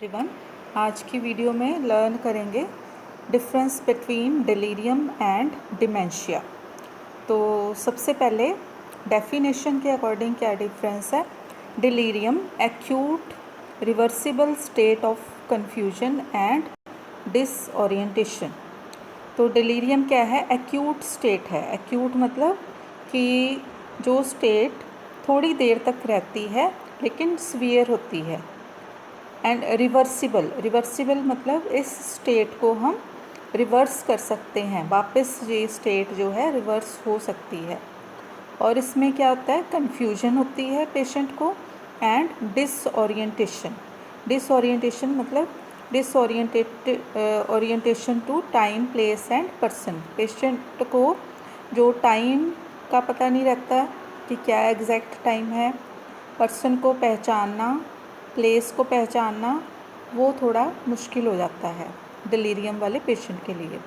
Everyone, आज की video में लर्न करेंगे difference between delirium and dementia. तो सबसे पहले डेफिनेशन के अकॉर्डिंग क्या डिफरेंस है। Delirium acute reversible state of confusion and disorientation. तो डिलीरियम क्या है? एक्यूट स्टेट है। एक्यूट मतलब कि जो स्टेट थोड़ी देर तक रहती है लेकिन सीवियर होती है। एंड रिवर्सिबल, रिवर्सिबल मतलब इस स्टेट को हम रिवर्स कर सकते हैं, वापस ये स्टेट जो है रिवर्स हो सकती है। और इसमें क्या होता है? कन्फ्यूजन होती है पेशेंट को एंड डिसओरिएंटेशन। डिसओरिएंटेशन मतलब orientation to time, place and person. Patient को जो टाइम का पता नहीं रहता कि क्या एग्जैक्ट टाइम है, पर्सन को पहचानना, प्लेस को पहचानना, वो थोड़ा मुश्किल हो जाता है डिलीरियम वाले पेशेंट के लिए।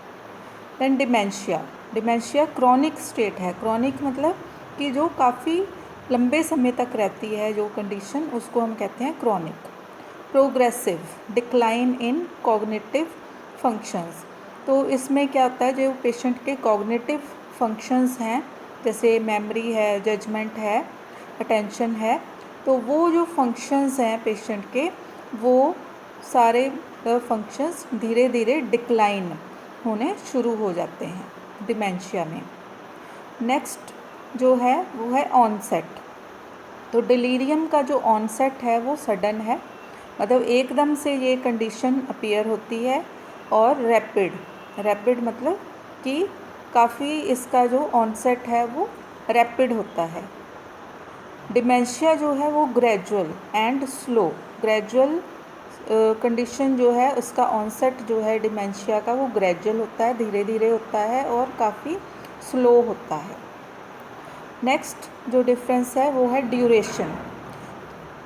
Then dementia, dementia chronic state है। क्रॉनिक मतलब कि जो काफ़ी लंबे समय तक रहती है जो कंडीशन, उसको हम कहते हैं chronic. Progressive, decline in cognitive functions. तो इसमें क्या होता है, जो पेशेंट के कॉग्निटिव फंक्शंस हैं जैसे मेमोरी है, जजमेंट है, अटेंशन है, तो वो जो फंक्शंस हैं पेशेंट के, वो सारे फंक्शंस धीरे धीरे डिक्लाइन होने शुरू हो जाते हैं डिमेंशिया में। नेक्स्ट जो है वो है ऑनसेट। तो डिलीरियम का जो ऑनसेट है वो सडन है, मतलब एकदम से ये कंडीशन अपीयर होती है। और रैपिड, रैपिड मतलब कि काफ़ी इसका जो ऑनसेट है वो रैपिड होता है। डिमेंशिया जो है वो gradual and slow, gradual condition जो है उसका ऑनसेट जो है डिमेंशिया का वो ग्रेजुअल होता है, धीरे धीरे होता है और काफ़ी स्लो होता है। नेक्स्ट जो डिफरेंस है वो है ड्यूरेशन,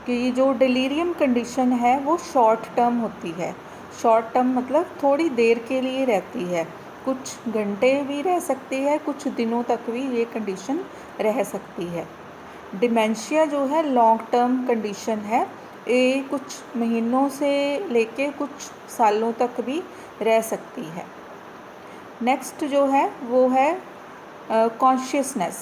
कि जो डिलीरियम कंडीशन है वो शॉर्ट टर्म होती है। शॉर्ट टर्म मतलब थोड़ी देर के लिए रहती है, कुछ घंटे भी रह सकती है, कुछ दिनों तक भी ये कंडीशन रह सकती है। डिमेंशिया जो है लॉन्ग टर्म कंडीशन है, ये कुछ महीनों से लेके कुछ सालों तक भी रह सकती है। नेक्स्ट जो है वो है कॉन्शियसनेस।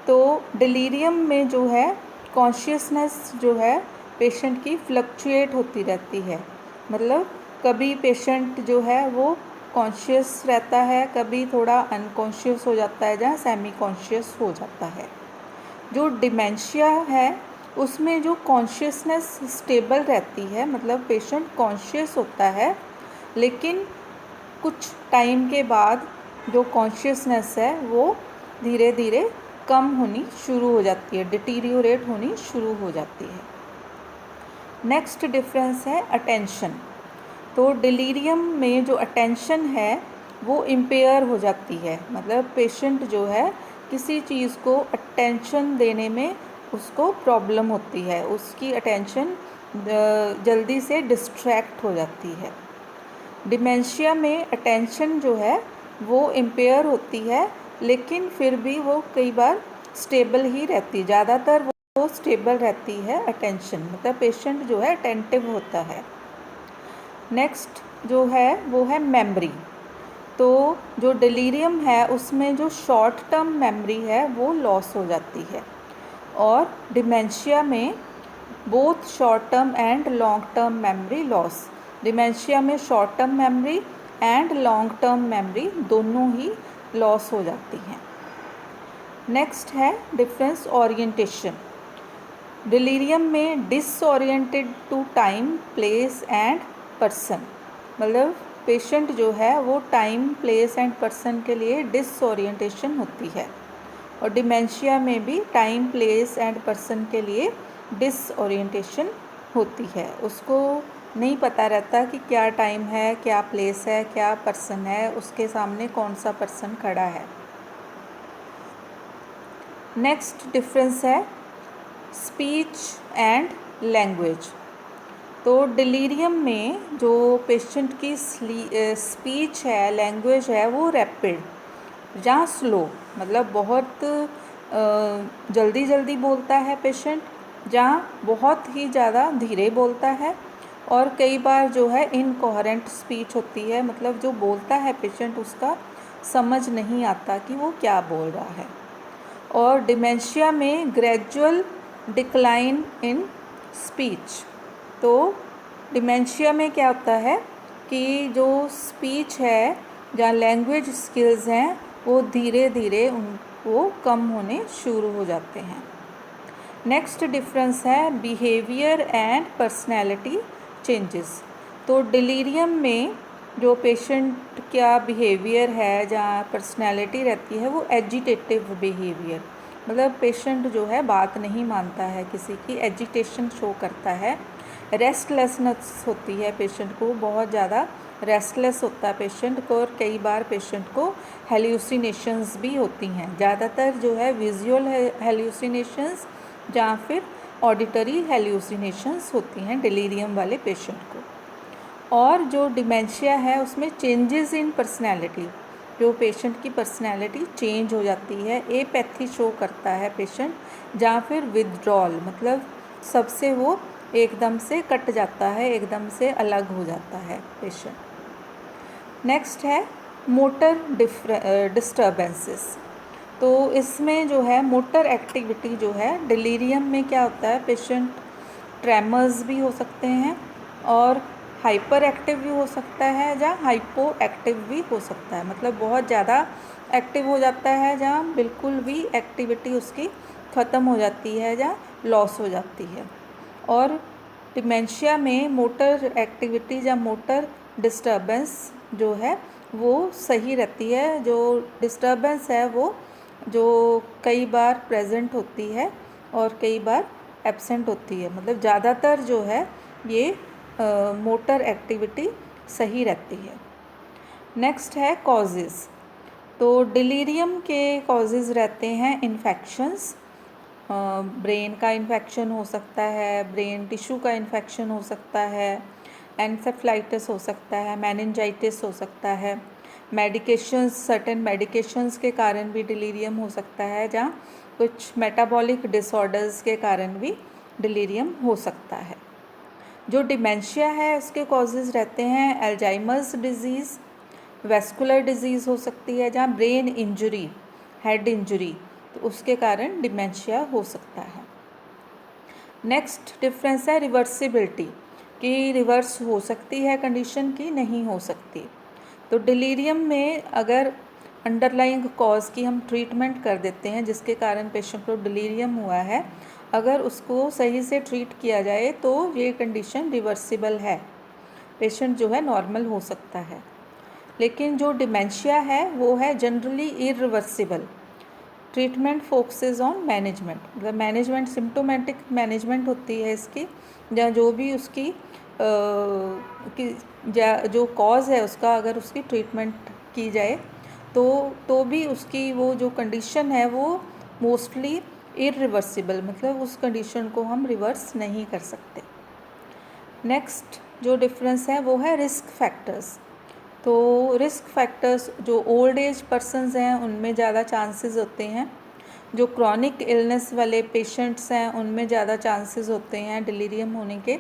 तो डिलीरियम में जो है कॉन्शियसनेस जो है पेशेंट की फ्लक्चुएट होती रहती है, मतलब कभी पेशेंट जो है वो कॉन्शियस रहता है, कभी थोड़ा अनकॉन्शियस हो जाता है, जहाँ सेमी कॉन्शियस हो जाता है। जो डिमेंशिया है उसमें जो कॉन्शियसनेस स्टेबल रहती है, मतलब पेशेंट कॉन्शियस होता है लेकिन कुछ टाइम के बाद जो कॉन्शियसनेस है वो धीरे धीरे कम होनी शुरू हो जाती है, डिटीरियोरेट होनी शुरू हो जाती है। नेक्स्ट डिफरेंस है अटेंशन। तो डिलीरियम में जो अटेंशन है वो इम्पेयर हो जाती है, मतलब पेशेंट जो है किसी चीज़ को अटेंशन देने में उसको प्रॉब्लम होती है, उसकी अटेंशन जल्दी से डिस्ट्रैक्ट हो जाती है। डिमेंशिया में अटेंशन जो है वो इम्पेयर होती है लेकिन फिर भी वो कई बार स्टेबल ही रहती है, ज़्यादातर वो स्टेबल रहती है अटेंशन, मतलब पेशेंट जो है अटेंटिव होता है। नेक्स्ट जो है वो है मेमोरी। तो जो डिलीरियम है उसमें जो शॉर्ट टर्म मेमोरी है वो लॉस हो जाती है, और डिमेंशिया में both short term and long term memory loss. Dementia में short term memory and long term memory दोनों ही लॉस हो जाती हैं। नेक्स्ट है डिफरेंस ओरिएंटेशन। डिलीरियम में disoriented to time, place and person, मतलब पेशेंट जो है वो टाइम, प्लेस एंड पर्सन के लिए डिसओरिएंटेशन होती है, और डिमेंशिया में भी टाइम, प्लेस एंड पर्सन के लिए डिसओरिएंटेशन होती है। उसको नहीं पता रहता कि क्या टाइम है, क्या प्लेस है, क्या पर्सन है, उसके सामने कौन सा पर्सन खड़ा है। नेक्स्ट डिफरेंस है स्पीच एंड लैंग्वेज। तो डिलीरियम में जो पेशेंट की स्पीच है, लैंग्वेज है, वो रैपिड, जहाँ स्लो मतलब बहुत जल्दी जल्दी बोलता है पेशेंट, जहाँ बहुत ही ज़्यादा धीरे बोलता है, और कई बार जो है इनकोहेरेंट स्पीच होती है, मतलब जो बोलता है पेशेंट उसका समझ नहीं आता कि वो क्या बोल रहा है। और डिमेंशिया में ग्रेजुअल डिक्लाइन इन स्पीच। तो डिमेंशिया में क्या होता है कि जो स्पीच है या लैंग्वेज स्किल्स हैं वो धीरे धीरे उनको कम होने शुरू हो जाते हैं। नेक्स्ट डिफरेंस है बिहेवियर एंड पर्सनैलिटी चेंजेस। तो डिलीरियम में जो पेशेंट का बिहेवियर है जहाँ पर्सनैलिटी रहती है वो एजिटेटिव बिहेवियर, मतलब पेशेंट जो है बात नहीं मानता है किसी की, एजिटेशन शो करता है। रेस्टलेसनेस होती है पेशेंट को, बहुत ज़्यादा रेस्टलेस होता है पेशेंट को, और कई बार पेशेंट को हेल्यूसिनेशंस भी होती हैं। ज़्यादातर जो है विजुअल हेल्यूसिनेशंस या फिर ऑडिटरी हेल्यूसिनेशंस होती हैं डिलीरियम वाले पेशेंट को। और जो डिमेंशिया है उसमें चेंजेस इन पर्सनैलिटी, जो पेशेंट की पर्सनैलिटी चेंज हो जाती है, एपैथी शो करता है पेशेंट, या फिर विथड्रॉल, मतलब सबसे वो एकदम से कट जाता है, एकदम से अलग हो जाता है पेशेंट। नेक्स्ट है मोटर डिस्टर्बेंसेस। तो इसमें जो है मोटर एक्टिविटी जो है डिलीरियम में क्या होता है, पेशेंट ट्रेमर्स भी हो सकते हैं और हाइपर एक्टिव भी हो सकता है या हाइपो एक्टिव भी हो सकता है, मतलब बहुत ज़्यादा एक्टिव हो जाता है या बिल्कुल भी एक्टिविटी उसकी ख़त्म हो जाती है या लॉस हो जाती है। और डिमेंशिया में मोटर एक्टिविटी या मोटर डिस्टर्बेंस जो है वो सही रहती है। जो डिस्टर्बेंस है वो जो कई बार प्रेजेंट होती है और कई बार एब्सेंट होती है, मतलब ज़्यादातर जो है ये मोटर एक्टिविटी सही रहती है। नेक्स्ट है कॉजेज़। तो डिलीरियम के कॉजेज़ रहते हैं इन्फेक्शंस, ब्रेन का इन्फेक्शन हो सकता है, ब्रेन टिश्यू का इन्फेक्शन हो सकता है, एन्सेफ्लाइटिस हो सकता है, मेनिंजाइटिस हो सकता है, मेडिकेशंस, सर्टेन मेडिकेशंस के कारण भी डिलीरियम हो सकता है, जहाँ कुछ मेटाबॉलिक डिसऑर्डर्स के कारण भी डिलीरियम हो सकता है। जो डिमेंशिया है उसके कॉजेज़ रहते हैं अल्जाइमर्स डिजीज़, वेस्कुलर डिजीज़ हो सकती है, जहाँ ब्रेन इंजरी, हेड इंजरी, तो उसके कारण डिमेंशिया हो सकता है। नेक्स्ट डिफरेंस है रिवर्सिबिलिटी, कि रिवर्स हो सकती है कंडीशन की, नहीं हो सकती। तो डिलीरियम में अगर अंडरलाइंग कॉज की हम ट्रीटमेंट कर देते हैं जिसके कारण पेशेंट को डिलीरियम हुआ है, अगर उसको सही से ट्रीट किया जाए तो ये कंडीशन रिवर्सिबल है, पेशेंट जो है नॉर्मल हो सकता है। लेकिन जो डिमेंशिया है वो है generally irreversible. Treatment focuses on management, मतलब मैनेजमेंट, सिम्टोमेटिक मैनेजमेंट होती है इसकी, या जो भी उसकी जो कॉज है उसका अगर उसकी ट्रीटमेंट की जाए तो भी उसकी वो जो कंडीशन है वो मोस्टली इरिवर्सिबल, मतलब उस कंडीशन को हम रिवर्स नहीं कर सकते। नेक्स्ट जो डिफरेंस है वो है रिस्क फैक्टर्स। तो रिस्क फैक्टर्स जो ओल्ड एज पर्सनस हैं उनमें ज़्यादा चांसेस होते हैं, जो क्रॉनिक इलनेस वाले पेशेंट्स हैं उनमें ज़्यादा चांसेस होते हैं डिलीरियम होने के,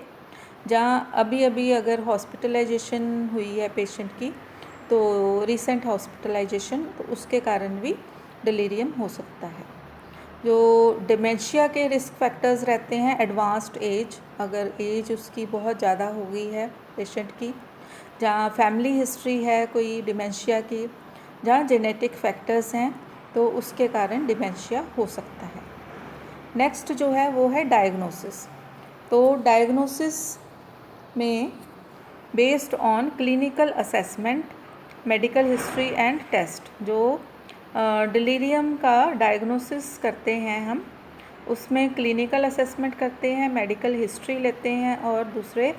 जहाँ अभी अभी अगर हॉस्पिटलाइजेशन हुई है पेशेंट की, तो रीसेंट हॉस्पिटलाइजेशन, तो उसके कारण भी डिलीरियम हो सकता है। जो डिमेंशिया के रिस्क फैक्टर्स रहते हैं एडवांस्ड एज, अगर एज उसकी बहुत ज़्यादा हो गई है पेशेंट की, जहाँ फैमिली हिस्ट्री है कोई डिमेंशिया की, जहाँ जेनेटिक फैक्टर्स हैं, तो उसके कारण डिमेंशिया हो सकता है। नेक्स्ट जो है वो है डायग्नोसिस। तो डायग्नोसिस में based on clinical assessment, medical history and test, जो डिलीरियम का डायग्नोसिस करते हैं हम, उसमें क्लिनिकल असेसमेंट करते हैं, मेडिकल हिस्ट्री लेते हैं और दूसरे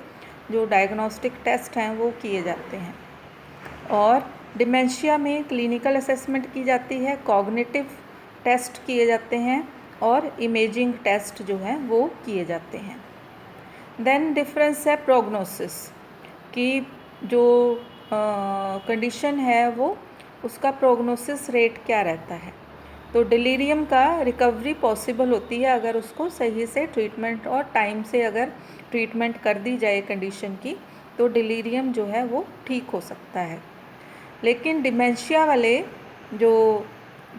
जो डायग्नोस्टिक टेस्ट हैं वो किए जाते हैं। और डिमेंशिया में क्लिनिकल असेसमेंट की जाती है, कॉग्निटिव टेस्ट किए जाते हैं और इमेजिंग टेस्ट जो हैं वो किए जाते हैं। देन डिफरेंस है प्रोग्नोसिस, कि जो कंडीशन है वो उसका प्रोग्नोसिस रेट क्या रहता है। तो डिलीरियम का रिकवरी पॉसिबल होती है अगर उसको सही से ट्रीटमेंट और टाइम से अगर ट्रीटमेंट कर दी जाए कंडीशन की, तो डिलीरियम जो है वो ठीक हो सकता है। लेकिन डिमेंशिया वाले जो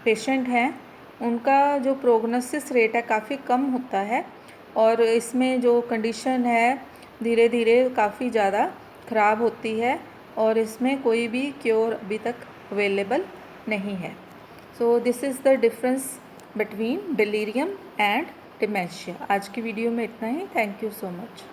पेशेंट हैं उनका जो प्रोग्नोसिस रेट है काफ़ी कम होता है, और इसमें जो कंडीशन है धीरे धीरे काफ़ी ज़्यादा ख़राब होती है, और इसमें कोई भी क्योर अभी तक अवेलेबल नहीं है। So this is the difference between delirium and dementia. आज की वीडियो में इतना ही। Thank you so much.